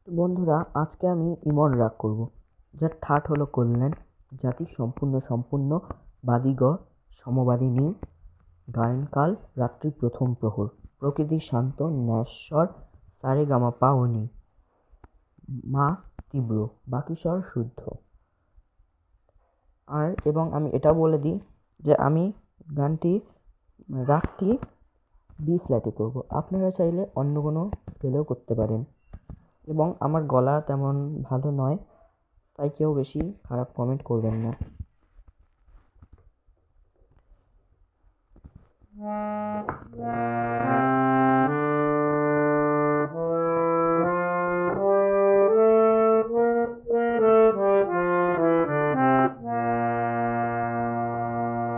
তো বন্ধুরা, আজকে আমি ইমন রাগ করব, যার ঠাট হলো কল্যাণ। জাতি সম্পূর্ণ বাদিগ সমবাদিনী, গায়নকাল রাত্রি প্রথম প্রহর, প্রকৃতি শান্ত নশ্বর, সারেগামা পাওনি, মা তীব্র, বাকি স্বর শুদ্ধ। এবং আমি এটাও বলে দিই যে আমি রাগটি বি ফ্ল্যাটে করব। আপনারা চাইলে অন্য কোনো স্কেলেও করতে পারেন। এবং আমার গলা তেমন ভালো নয়, তাই কেউ বেশি খারাপ কমেন্ট করবেন না।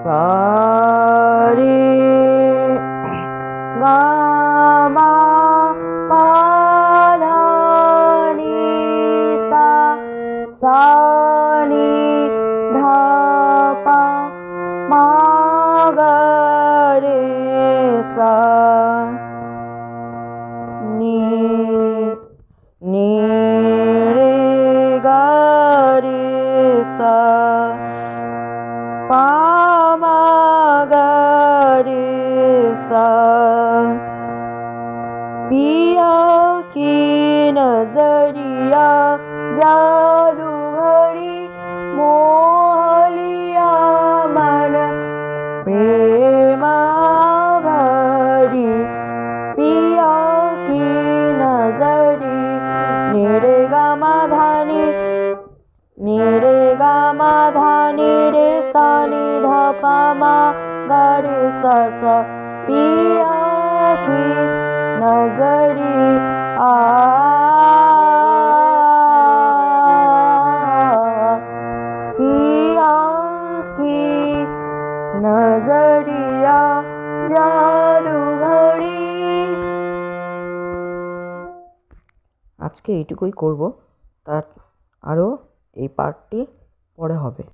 সারে গামা পাধানি সা, সানি ধাপা মাগরে সা, নি নি রে গারে সা, पामागरे सा। पिया की नजरिया जादू भरी, मोहलिया मन प्रेमा भरी। पिया की नजरी निरे गामा धानी, निरे गामा धानी रे सा नि धा पा मा गा रे सा सा। पिया की नजरी आ, पिया की नजरिया জাদু ভরি। আজকে এইটুকুই করব, তার আরও এই পার্টটি পরে হবে।